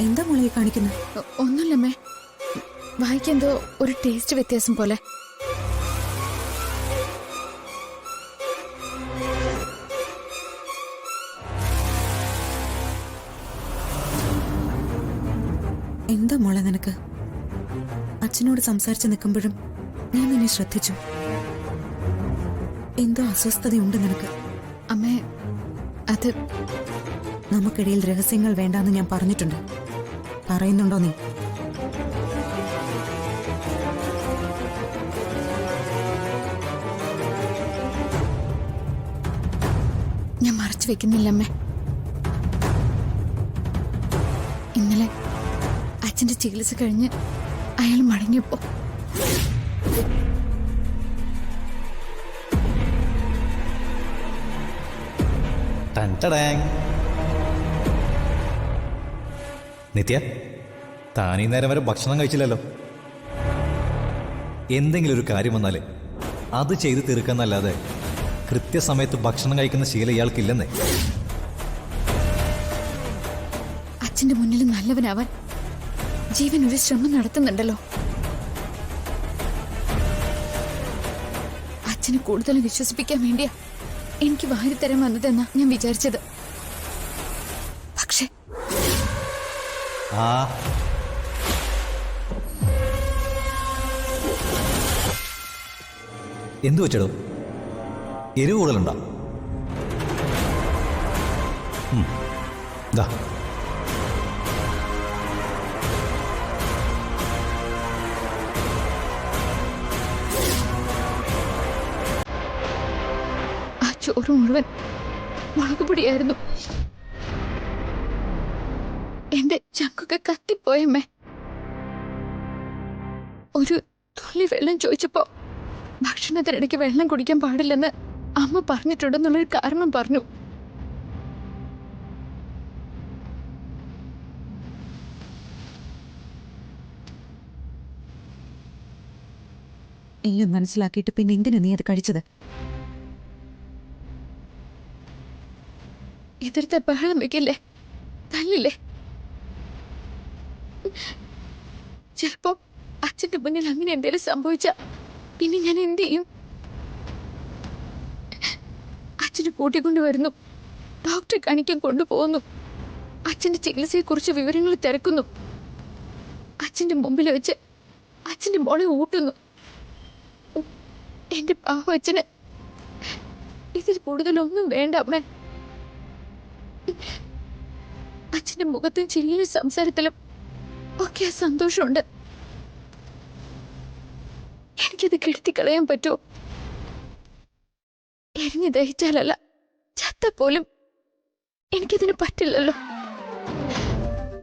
എന്താ മോളെ കാണിക്കുന്നത്? ഒന്നുമില്ലമ്മേ, വായിക്കെന്തോ ഒരു ടേസ്റ്റ് വ്യത്യാസം പോലെ. എന്താ മോളെ നിനക്ക്? അച്ഛനോട് സംസാരിച്ച് നിൽക്കുമ്പോഴും ഞാൻ നിന്നെ ശ്രദ്ധിച്ചു. എന്തോ അസ്വസ്ഥതയുണ്ട് നിനക്ക്. അമ്മേ, അത് നമുക്കിടയിൽ രഹസ്യങ്ങൾ വേണ്ടാന്ന് ഞാൻ പറഞ്ഞിട്ടുണ്ട്. പറയുന്നുണ്ടോ നീ? ഞാൻ മറച്ചു വെക്കുന്നില്ലമ്മേ. ഇന്നലെ അച്ഛന്റെ ചികിത്സ കഴിഞ്ഞ് അയാൾ മടങ്ങിയപ്പോ നിത്യ, താനീ നേരം വരെ ഭക്ഷണം കഴിച്ചില്ലല്ലോ. എന്തെങ്കിലും ഒരു കാര്യം വന്നാല് അത് ചെയ്ത് തീർക്കാന്നല്ലാതെ കൃത്യസമയത്ത് ഭക്ഷണം കഴിക്കുന്ന ശീലം ഇയാൾക്കില്ലെന്നേ. അച്ഛന്റെ മുന്നിൽ നല്ലവനാവാൻ ജീവൻ ഒരു ശ്രമം നടത്തുന്നുണ്ടല്ലോ. അച്ഛനെ കൂടുതൽ വിശ്വസിപ്പിക്കാൻ വേണ്ടിയാ എനിക്ക് വാരിത്തരാൻ വന്നതെന്നാ ഞാൻ വിചാരിച്ചത്. പക്ഷെ എന്തു വെച്ചടോ? എരിവ് കൂടുതലുണ്ടോ? ദാ ചോറ് മുഴുവൻ മുളക് പൊടിയായിരുന്നു. എന്റെ ചക്കൊക്കെ കത്തിപ്പോയമ്മേ. ഒരു തുള്ളി വെള്ളം ചോദിച്ചപ്പോ ഭക്ഷണത്തിനിടയ്ക്ക് വെള്ളം കുടിക്കാൻ പാടില്ലെന്ന് അമ്മ പറഞ്ഞിട്ടുണ്ടെന്നുള്ളൊരു കാരണം പറഞ്ഞു. നീ മനസ്സിലാക്കിയിട്ട് പിന്നെ എന്തിനു നീ അത് കഴിച്ചത്? എതിർത്ത ബഹളം വെക്കില്ലേ, തല്ലില്ലേ? ചിലപ്പോ അച്ഛന്റെ മുന്നിൽ അങ്ങനെ എന്തെങ്കിലും സംഭവിച്ച പിന്നെ ഞാൻ എന്ത് ചെയ്യും? അച്ഛനെ കൂട്ടിക്കൊണ്ടുവരുന്നു, ഡോക്ടറെ കാണിക്കാൻ കൊണ്ടുപോകുന്നു, അച്ഛന്റെ ചികിത്സയെ കുറിച്ച് വിവരങ്ങൾ തിരക്കുന്നു, അച്ഛന്റെ മുമ്പിൽ വെച്ച് അച്ഛന്റെ മോളെ ഊട്ടുന്നു. എന്റെ പാവ അച്ഛന് ഇതിൽ കൂടുതലൊന്നും വേണ്ട അമ്മ. അച്ഛന്റെ മുഖത്തും ചിരിയിലും സംസാരത്തിലും ഒക്കെ സന്തോഷമുണ്ട്. എനിക്കത് കെടുത്തിക്കളയാൻ പറ്റുമോ? എരിഞ്ഞു ദഹിച്ചാലല്ല, ചത്ത പോലും എനിക്കതിന് പറ്റില്ലല്ലോ.